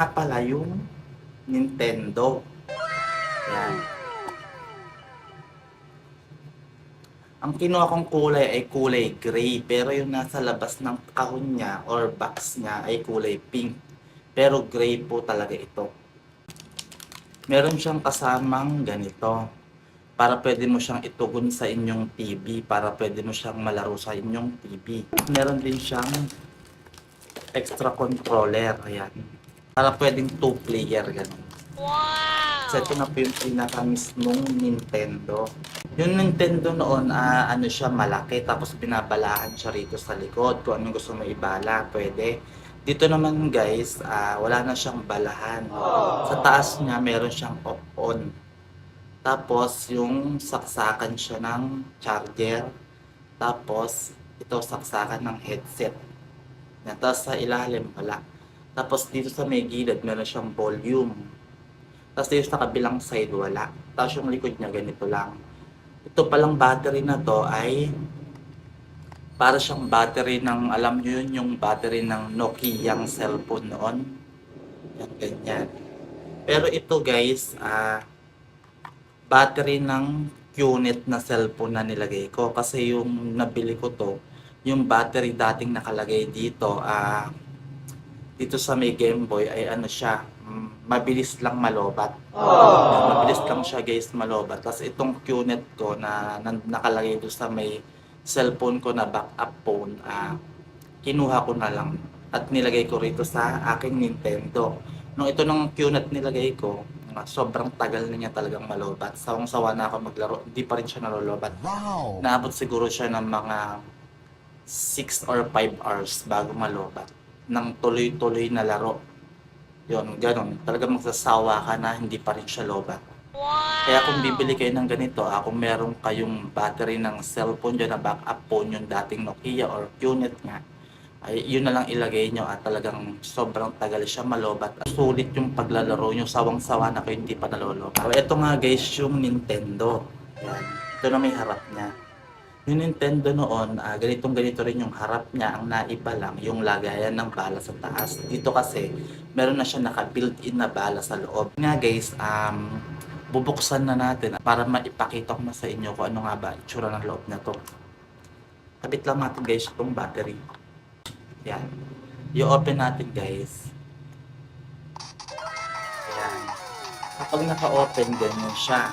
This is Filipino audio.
Nga pala yung Nintendo. Yan. Ang kinuha kong kulay ay kulay gray, pero yung nasa labas ng kahon niya or box niya ay kulay pink. Pero gray po talaga ito. Meron siyang kasamang ganito, para pwede mo siyang itugon sa inyong TV, para pwede mo siyang malaro sa inyong TV. Meron din siyang extra controller, ayan. Para pwedeng 2 player, ganun. So, ito na po yung pinaka-miss nung Nintendo. Yung Nintendo noon, ano siya, malaki, tapos binabalahan siya rito sa likod. Kung anong gusto mo ibala, pwede. Dito naman guys, wala na siyang balahan. Sa taas niya, meron siyang off-on. Tapos, yung saksakan siya ng charger. Tapos, ito saksakan ng headset. Yan. Tapos sa ilalim, wala. Tapos dito sa may gilid, meron siyang volume. Tapos dito sa kabilang side, wala. Tapos yung likod niya, ganito lang. Ito palang battery na to ay para siyang battery ng, alam nyo yun, yung battery ng Nokia cellphone noon. Yan, ganyan. Pero ito guys, battery ng QNET na cellphone na nilagay ko. Kasi yung nabili ko to, yung battery dating nakalagay dito, dito sa may Game Boy ay ano siya, mabilis lang malobat. Mabilis lang siya guys malobat. Tapos itong QNET ko na nakalagay doon sa may cellphone ko na backup phone, kinuha ko na lang at nilagay ko rito sa aking Nintendo. Nung ito ng QNET nilagay ko, sobrang tagal na niya talagang malobat. Sawang-sawa na ako maglaro, hindi pa rin siya nalolobat. Wow! Naabot siguro siya ng mga 6 or 5 hours bago malobat ng tuloy-tuloy na laro. Yun, ganun. Talagang magsasawa ka na hindi pa rin siya lobat. Kaya kung bibili kayo ng ganito, kung meron kayong battery ng cellphone dyan na backup phone, yung dating Nokia or QNET nga, ay yun na lang ilagay nyo at talagang sobrang tagal siya malobat. Sulit yung paglalaro nyo, sawang-sawa na kayo hindi pa nalolobat. So, ito nga guys yung Nintendo. Yan. Ito na may harap niya. Yung Nintendo noon, ganitong-ganito rin yung harap niya. Ang naiba lang, yung lagayan ng bala sa taas. Dito kasi, meron na siya naka-built-in na bala sa loob. Nga guys, bubuksan na natin para maipakita ko na sa inyo kung ano nga ba itsura ng loob na to. Kabit lang natin guys itong battery. Yan. I-open natin guys. Yan. Kapag naka-open, ganyan siya.